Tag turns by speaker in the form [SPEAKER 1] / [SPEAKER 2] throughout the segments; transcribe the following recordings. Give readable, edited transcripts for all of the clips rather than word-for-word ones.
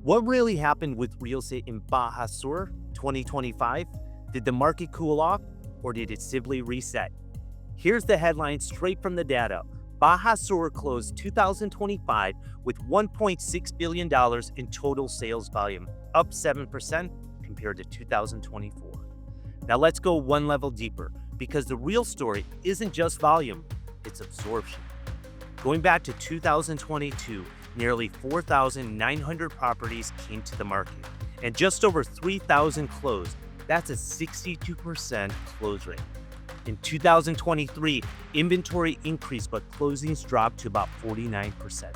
[SPEAKER 1] What really happened with real estate in Baja Sur 2025? Did the market cool off or did it simply reset? Here's the headline straight from the data. Baja Sur closed 2025 with $1.6 billion in total sales volume, up 7% compared to 2024. Now let's go one level deeper because the real story isn't just volume, it's absorption. Going back to 2022, nearly 4,900 properties came to the market, and just over 3,000 closed. That's a 62% close rate. In 2023, inventory increased, but closings dropped to about 49%.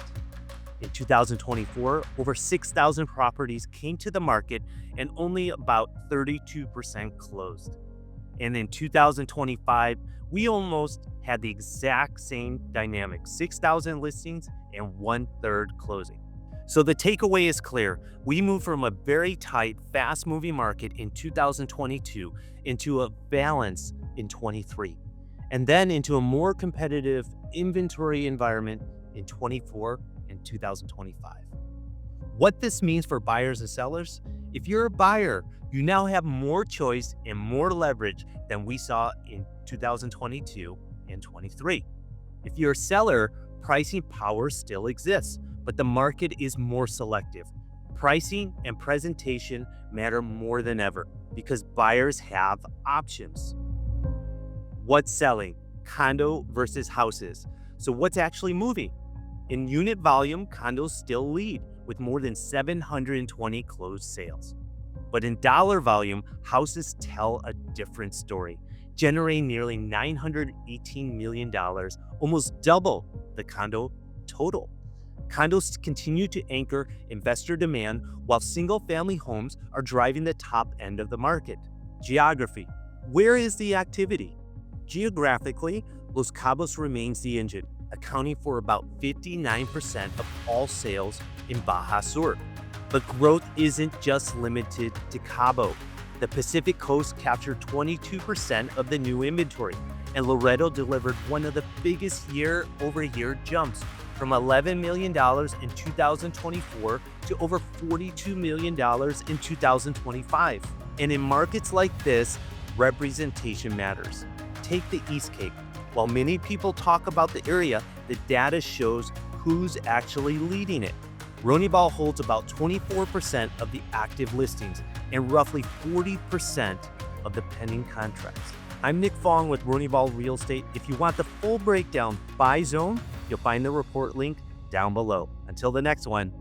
[SPEAKER 1] In 2024, over 6,000 properties came to the market, and only about 32% closed. And in 2025, we almost had the exact same dynamic, 6,000 listings and 1/3 closing. So the takeaway is clear. We moved from a very tight, fast-moving market in 2022 into a balance in 23, and then into a more competitive inventory environment in 24 and 2025. What this means for buyers and sellers? If you're a buyer, you now have more choice and more leverage than we saw in 2022 and 23. If you're a seller, pricing power still exists, but the market is more selective. Pricing and presentation matter more than ever because buyers have options. What's selling? Condo versus houses. So what's actually moving? In unit volume, condos still lead with more than 720 closed sales. But in dollar volume, houses tell a different story, generating nearly $918 million, almost double the condo total. Condos continue to anchor investor demand while single-family homes are driving the top end of the market. Geography. Where is the activity? Geographically, Los Cabos remains the engine, accounting for about 59% of all sales in Baja Sur. But growth isn't just limited to Cabo. The Pacific Coast captured 22% of the new inventory, and Laredo delivered one of the biggest year-over-year jumps from $11 million in 2024 to over $42 million in 2025. And in markets like this, representation matters. Take the East Cape. While many people talk about the area, the data shows who's actually leading it. Ronibal holds about 24% of the active listings and roughly 40% of the pending contracts. I'm Nick Fong with Ronibal Real Estate. If you want the full breakdown by zone, you'll find the report link down below. Until the next one,